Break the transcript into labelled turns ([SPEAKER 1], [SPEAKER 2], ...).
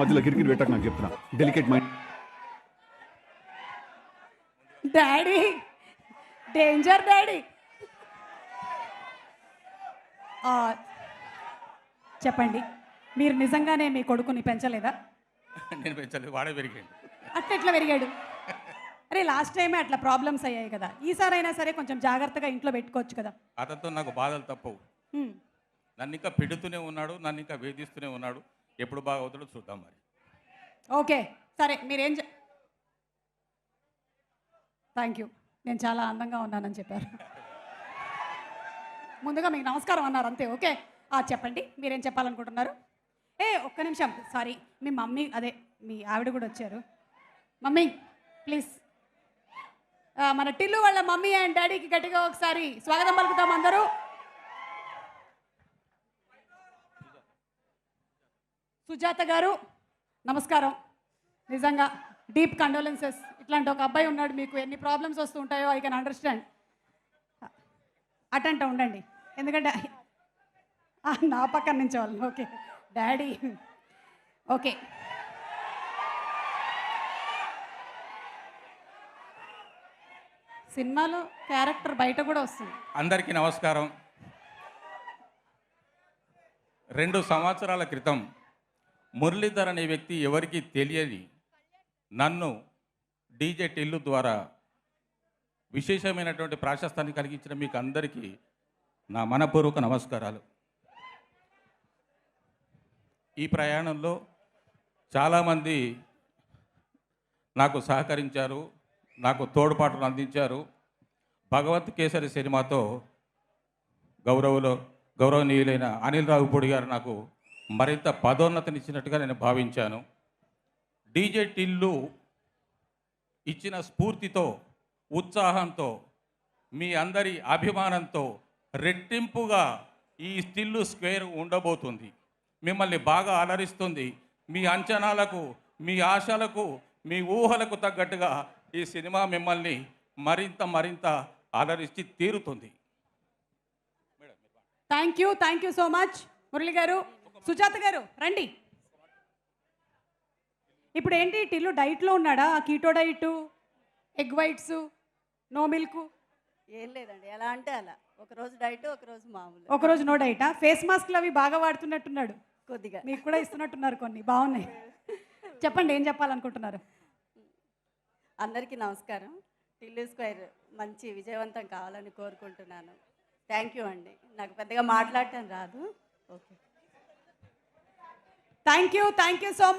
[SPEAKER 1] మధ్యలో కిరికిరి పెట్టక నాకు చెప్తున్నా delicate mind.
[SPEAKER 2] Daddy danger daddy. చెప్పండి, మీరు నిజంగానే మీ కొడుకుని పెంచలేదా?
[SPEAKER 3] నేను పెంచలేదు, వాడే పెరిగాడు.
[SPEAKER 2] అట్లా ఎట్లా పెరిగాడు? అరే లాస్ట్ టైమే అట్లా ప్రాబ్లమ్స్ అయ్యాయి కదా, ఈసారైనా సరే కొంచెం జాగ్రత్తగా ఇంట్లో పెట్టుకోవచ్చు కదా.
[SPEAKER 3] అతనితో నాకు బాధలు తప్పవు.
[SPEAKER 2] హ్మ్.
[SPEAKER 3] నన్ను ఇంకా పెడుతూనే ఉన్నాడు, నన్ను ఇంకా వేధిస్తూనే ఉన్నాడు. ఎప్పుడు బాగా అవుతాడో చూద్దాం మరి.
[SPEAKER 2] ఓకే సరే, మీరేం థ్యాంక్ యూ, నేను చాలా అందంగా ఉన్నానని చెప్పారు. ముందుగా మీకు నమస్కారం అన్నారు అంతే. ఓకే చెప్పండి, మీరేం చెప్పాలనుకుంటున్నారు? ఒక్క నిమిషం, సారీ, మీ మమ్మీ అదే మీ ఆవిడ కూడా వచ్చారు. మమ్మీ ప్లీజ్, మన టిల్లు వాళ్ళ మమ్మీ అండ్ డాడీకి గట్టిగా ఒకసారి స్వాగతం పలుకుతాం అందరూ. సుజాత గారు నమస్కారం. నిజంగా డీప్ కండోలెన్సెస్. ఇట్లాంటి ఒక అబ్బాయి ఉన్నాడు, మీకు ఎన్ని ప్రాబ్లమ్స్ వస్తూ ఉంటాయో ఐ కెన్ అండర్స్టాండ్. అటంట ఉండండి, ఎందుకంటే నా పక్కన నుంచి వాళ్ళు. ఓకే డాడీ, ఓకే సినిమాలో క్యారెక్టర్ బయట కూడా వస్తుంది.
[SPEAKER 3] అందరికీ నమస్కారం. 2 సంవత్సరాల క్రితం మురళీధర్ అనే వ్యక్తి ఎవరికి తెలియని నన్ను డీజే టిల్లు ద్వారా విశేషమైనటువంటి ప్రాశస్తాన్ని కలిగించిన మీకు అందరికీ నా మనపూర్వక నమస్కారాలు. ఈ ప్రయాణంలో చాలామంది నాకు సహకరించారు, నాకు తోడ్పాటును అందించారు. భగవత్ కేసరి సినిమాతో గౌరవనీయులైన అనిల్ రావుపూడి గారు నాకు మరింత పదోన్నతినిచ్చినట్టుగా నేను భావించాను. డీజే టిల్లు ఇచ్చిన స్ఫూర్తితో, ఉత్సాహంతో, మీ అందరి అభిమానంతో రెట్టింపుగా ఈ టిల్లు స్క్వేర్ ఉండబోతుంది. మిమ్మల్ని బాగా అలరిస్తుంది. మీ అంచనాలకు, మీ ఆశలకు, మీ ఊహలకు తగ్గట్టుగా ఈ సినిమా మిమ్మల్ని మరింత అలరించి తీరుతుంది.
[SPEAKER 2] Thank you so much Murali garu. Sujatha garu రండి. ఇప్పుడు ఏంటి, టిల్లు డైట్లో ఉన్నాడా? Keto diet, egg whites, no milk?
[SPEAKER 4] ఏం లేదండి, ఎలా అంటే అలా. ఒకరోజు డైట్, ఒకరోజు మామూలు.
[SPEAKER 2] ఒకరోజు నో డైటా? ఫేస్ మాస్క్లు అవి బాగా వాడుతున్నట్టున్నాడు.
[SPEAKER 4] కొద్దిగా
[SPEAKER 2] మీకు కూడా ఇస్తున్నట్టున్నారు కొన్ని, బాగున్నాయి. చెప్పండి, ఏం చెప్పాలనుకుంటున్నారు?
[SPEAKER 4] అందరికీ నమస్కారం. టిల్లు స్క్వేర్ మంచి విజయవంతం కావాలని కోరుకుంటున్నాను. థ్యాంక్ యూ అండి. నాకు పెద్దగా మాట్లాడటం రాదు. Okay,
[SPEAKER 2] thank you so much.